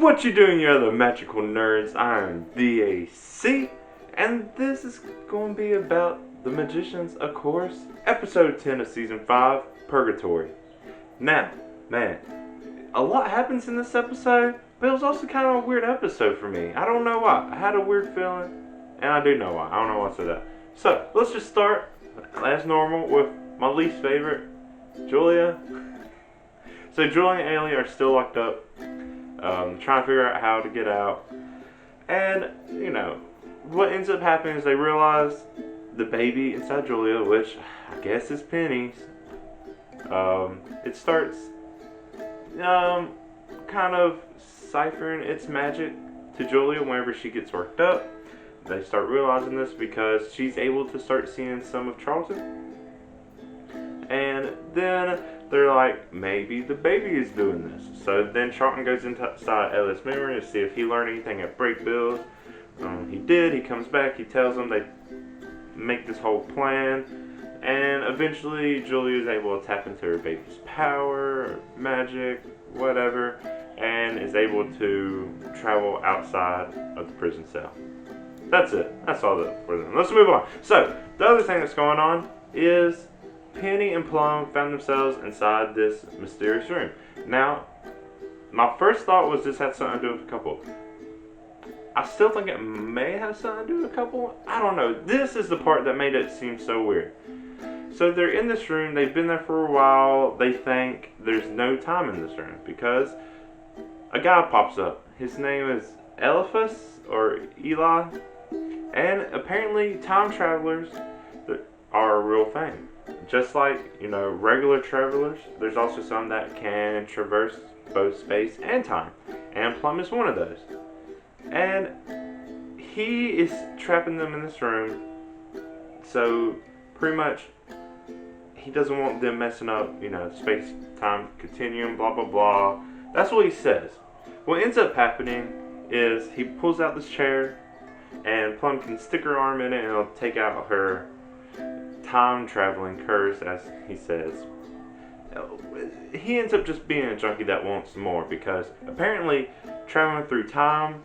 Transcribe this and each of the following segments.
What you doing, you other magical nerds? I'm DAC, and this is going to be about the Magicians, of course, episode 10 of season 5, Purgatory. Now, man, a lot happens in this episode, but it was also kind of a weird episode for me. I don't know why. I had a weird feeling, and I do know why. I don't know what's that. So, let's just start, as normal, with my least favorite, Julia. So Julia and Ailey are still locked up, trying to figure out how to get out. And, you know, what ends up happening is they realize the baby inside Julia, which I guess is Penny's, it starts kind of ciphering its magic to Julia whenever she gets worked up. They start realizing this because she's able to start seeing some of Charlton. And then they're like, maybe the baby is doing this. So then Charlton goes inside Ellis' memory to see if he learned anything at break bills. He did. He comes back. He tells them they make this whole plan. And eventually Julia is able to tap into her baby's power, magic, whatever, and is able to travel outside of the prison cell. That's it. That's all for them. Let's move on. So, the other thing that's going on is Penny and Plum found themselves inside this mysterious room. Now, my first thought was this had something to do with a couple. I still think it may have something to do with a couple. I don't know. This is the part that made it seem so weird. So they're in this room. They've been there for a while. They think there's no time in this room because a guy pops up. His name is Eliphas or Eli. And apparently time travelers are a real thing. Just like, you know, regular travelers, there's also some that can traverse both space and time. And Plum is one of those. And he is trapping them in this room. So, pretty much, he doesn't want them messing up, you know, space-time continuum, blah, blah, blah. That's what he says. What ends up happening is he pulls out this chair, and Plum can stick her arm in it, and it'll take out her time-traveling curse, as he says. He ends up just being a junkie that wants more, because apparently traveling through time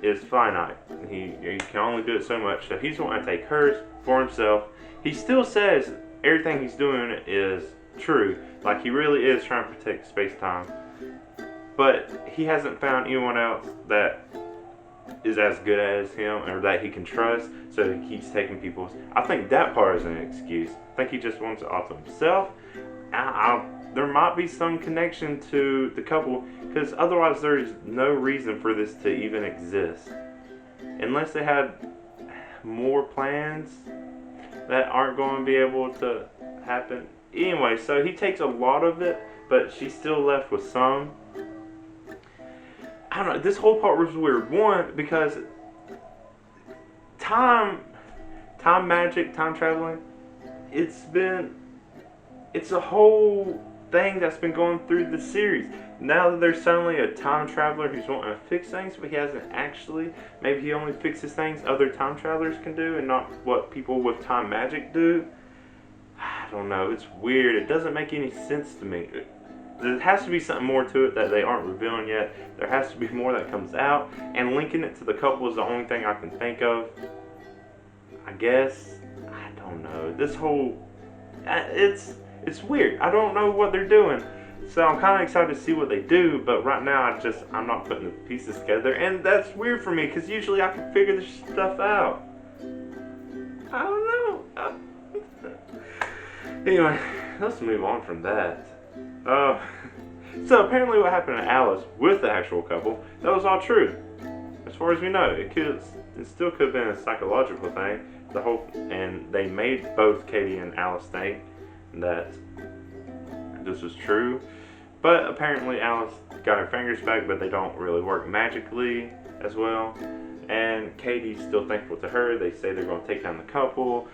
is finite. He can only do it so much, so he's wanting to take hers for himself. He still says everything he's doing is true, like he really is trying to protect space-time, but he hasn't found anyone else that is as good as him or that he can trust, so he keeps taking people's. I think that part is an excuse. I think he just wants it all to himself. There might be some connection to the couple, because otherwise there's no reason for this to even exist. Unless they had more plans that aren't going to be able to happen. Anyway, so he takes a lot of it, but she's still left with some. I don't know, this whole part was weird. One, because time magic, time traveling, it's a whole thing that's been going through the series. Now that there's suddenly a time traveler who's wanting to fix things, but he hasn't actually. Maybe he only fixes things other time travelers can do and not what people with time magic do. I don't know, it's weird. It doesn't make any sense to me. There has to be something more to it that they aren't revealing yet. There has to be more that comes out. And linking it to the couple is the only thing I can think of. I guess. I don't know. This whole... It's weird. I don't know what they're doing. So I'm kind of excited to see what they do. But right now, I'm not putting the pieces together. And that's weird for me. Because usually I can figure this stuff out. I don't know. Anyway, let's move on from that. So apparently what happened to Alice with the actual couple, that was all true. As far as we know, it still could have been a psychological thing. And they made both Katie and Alice think that this was true. But apparently Alice got her fingers back, but they don't really work magically as well. And Katie's still thankful to her. They say they're going to take down the couple.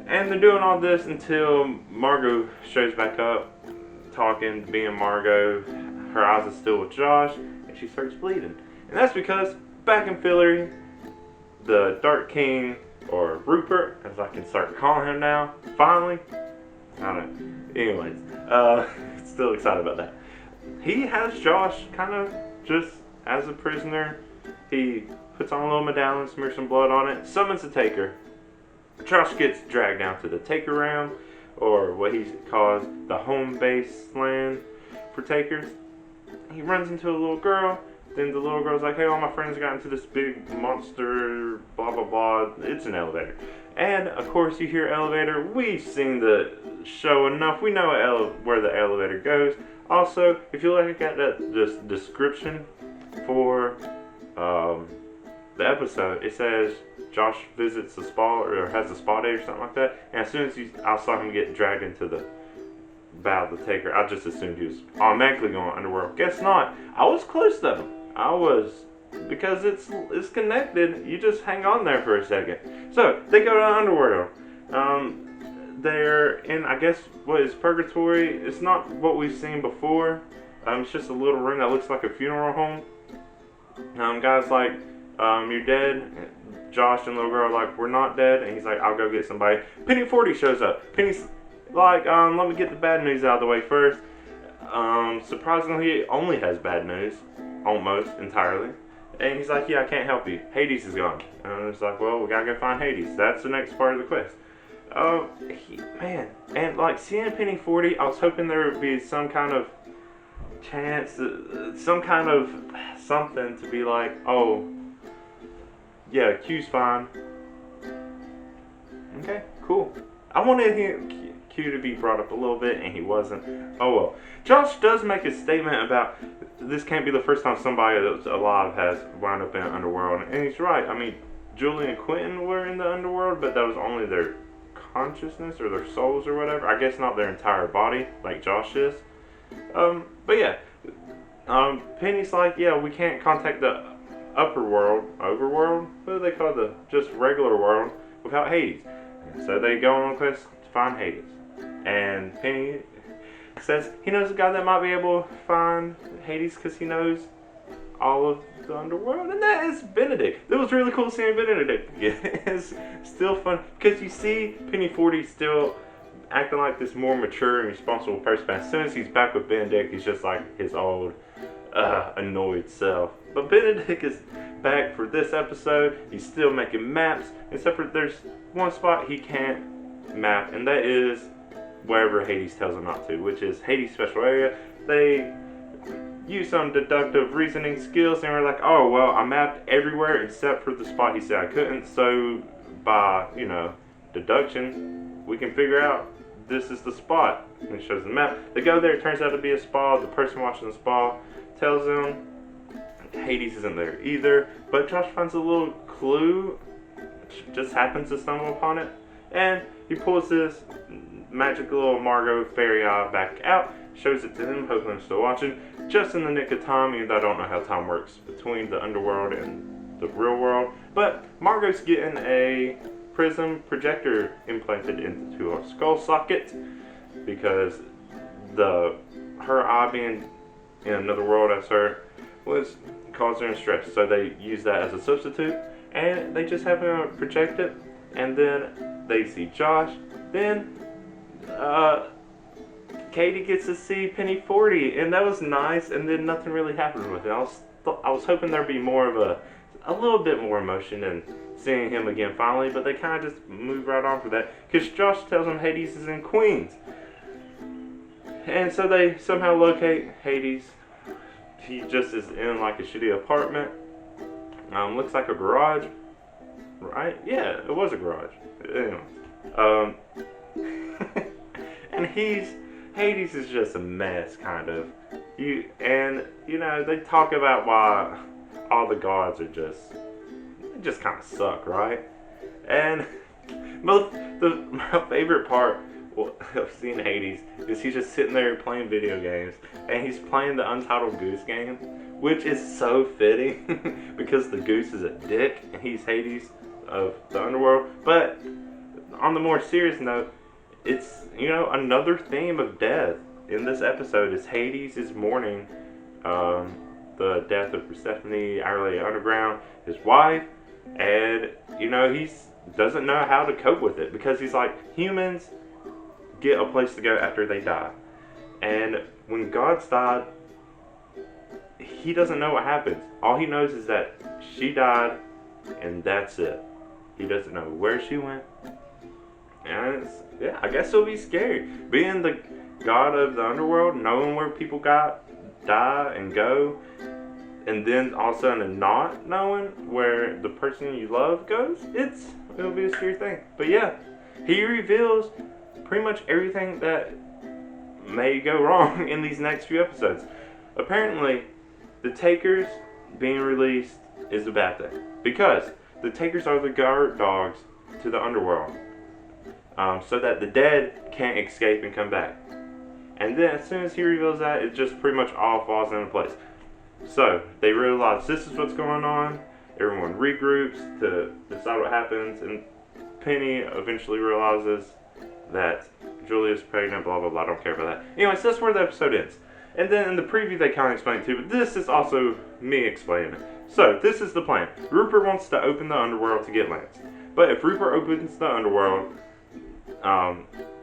And they're doing all this until Margot shows back up, talking, being Margot. Her eyes are still with Josh, and she starts bleeding. And that's because back in Philly, the Dark King, or Rupert, as I can start calling him now, finally, I don't know. Anyways, still excited about that. He has Josh kind of just as a prisoner. He puts on a little medallion, smears some blood on it, summons the Taker. Josh gets dragged down to the Taker realm, or what he calls the home base land for Takers. He runs into a little girl. Then the little girl's like, hey, all my friends got into this big monster, blah, blah, blah. It's an elevator. And, of course, you hear elevator. We've seen the show enough. We know where the elevator goes. Also, if you look at this description for the episode, it says Josh visits the spa or has a spa day or something like that. And as soon as I saw him get dragged into the bow of the Taker, I just assumed he was automatically going underworld. Guess not. I was close though. I was, because it's connected. You just hang on there for a second. So they go to underworld. They're in, I guess, what is Purgatory. It's not what we've seen before. It's just a little room that looks like a funeral home. Guys like, you're dead. Josh and little girl are like, we're not dead. And he's like, I'll go get somebody. Penny 40 shows up. Penny's like, let me get the bad news out of the way first. Surprisingly, he only has bad news. Almost entirely. And he's like, yeah, I can't help you. Hades is gone. And it's like, well, we gotta go find Hades. That's the next part of the quest. Man. And like, seeing Penny 40, I was hoping there would be some kind of chance, some kind of something to be like, oh, yeah, Q's fine. Okay, cool. I wanted Q to be brought up a little bit, and he wasn't. Oh well. Josh does make a statement about this can't be the first time somebody that's alive has wound up in the underworld, and he's right. I mean, Julie and Quentin were in the underworld, but that was only their consciousness or their souls or whatever. I guess not their entire body, like Josh is. But yeah, Penny's like, yeah, we can't contact the upper world, overworld. What do they call the just regular world without Hades? So they go on a quest to find Hades. And Penny says he knows a guy that might be able to find Hades because he knows all of the underworld, and that is Benedict. It was really cool seeing Benedict again. It's still fun because you see Penny 40 still acting like this more mature and responsible person, but as soon as he's back with Benedict, he's just like his old annoyed self. But Benedict is back for this episode. He's still making maps, except for there's one spot he can't map, and that is wherever Hades tells him not to, which is Hades' special area. They use some deductive reasoning skills, and we're like, oh, well, I mapped everywhere except for the spot he said I couldn't, so by, deduction, we can figure out this is the spot. And it shows the map. They go there, it turns out to be a spa. The person watching the spa tells them Hades isn't there either, but Josh finds a little clue, just happens to stumble upon it, and he pulls this magic little Margot fairy eye back out, shows it to him, hoping I'm still watching, just in the nick of time, even though I don't know how time works between the underworld and the real world. But Margot's getting a prism projector implanted into her skull socket because her eye being in another world as her was causing her stress. So they use that as a substitute, and they just have him project it, and then they see Josh. Then Katie gets to see Penny 40, and that was nice, and then nothing really happened with it. I was hoping there'd be more of a little bit more emotion and seeing him again finally, but they kind of just move right on for that, because Josh tells him Hades is in Queens. And so they somehow locate Hades. He just is in like a shitty apartment. Looks like a garage, right? Yeah, it was a garage. Anyway, and Hades is just a mess, kind of. They talk about why all the gods are just kind of suck, right? And my favorite part of seeing Hades is he's just sitting there playing video games, and he's playing the Untitled Goose Game, which is so fitting because the goose is a dick and he's Hades of the underworld. But on the more serious note, it's another theme of death in this episode is Hades is mourning the death of Persephone, Our Lady Underground, his wife, and he doesn't know how to cope with it because he's like, humans get a place to go after they die, and when gods died, he doesn't know what happens. All he knows is that she died, and that's it. He doesn't know where she went. And yeah, I guess it'll be scary. Being the god of the underworld, knowing where people die and go, and then all of a sudden not knowing where the person you love goes, it'll be a scary thing. But yeah, he reveals pretty much everything that may go wrong in these next few episodes. Apparently, the Takers being released is a bad thing, because the Takers are the guard dogs to the underworld, so that the dead can't escape and come back. And then as soon as he reveals that, it just pretty much all falls into place. So they realize this is what's going on. Everyone regroups to decide what happens, and Penny eventually realizes that Julia's pregnant, blah blah blah. I don't care about that. Anyways, that's where the episode ends. And then in the preview they kind of explain it too, but this is also me explaining it. So this is the plan. Rupert wants to open the underworld to get Lance. But if Rupert opens the underworld,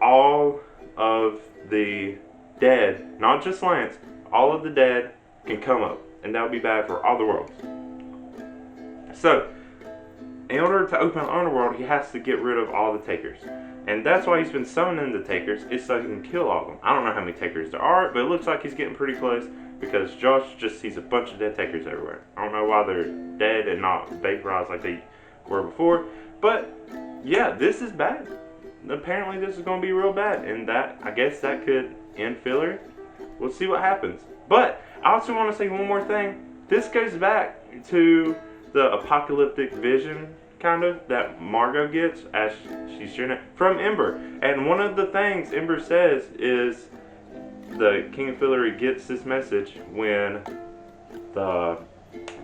all of the dead, not just Lance, all of the dead can come up. And that would be bad for all the worlds. So, in order to open the underworld, he has to get rid of all the Takers. And that's why he's been summoning the Takers, is so he can kill all of them. I don't know how many Takers there are, but it looks like he's getting pretty close, because Josh just sees a bunch of dead Takers everywhere. I don't know why they're dead and not vaporized like they were before. But, yeah, this is bad. Apparently this is going to be real bad. And I guess that could end filler. We'll see what happens. But, I also want to say one more thing. This goes back to the apocalyptic vision, kind of, that Margot gets as she's sharing it from Ember. And one of the things Ember says is the King of Fillory gets this message when the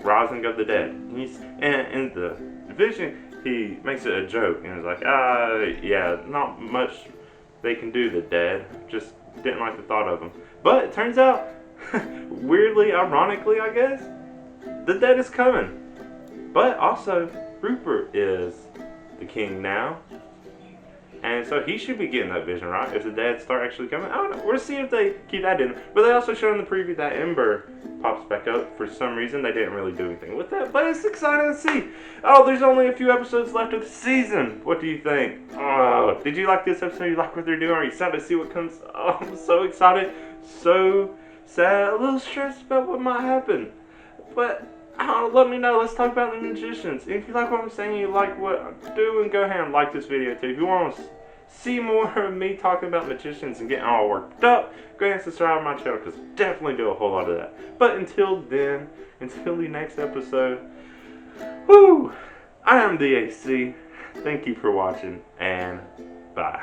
rising of the dead. And in the vision, he makes it a joke, and he's like, yeah, not much they can do, the dead. Just didn't like the thought of them. But it turns out, weirdly, ironically, I guess, the dead is coming. But also, Rupert is the king now. And so he should be getting that vision, right? If the dead start actually coming. I don't know. We'll see if they keep that in. But they also show in the preview that Ember pops back up. For some reason, they didn't really do anything with that. But it's exciting to see. Oh, there's only a few episodes left of the season. What do you think? Oh, did you like this episode? You like what they're doing? Are you excited to see what comes? Oh, I'm so excited. So sad. A little stressed about what might happen. But let me know. Let's talk about the magicians. If you like what I'm saying, you like what I'm doing, go ahead and like this video too. If you want to see more of me talking about magicians and getting all worked up, go ahead and subscribe to my channel, because I definitely do a whole lot of that. But until then, until the next episode, I am the AC. Thank you for watching, and bye.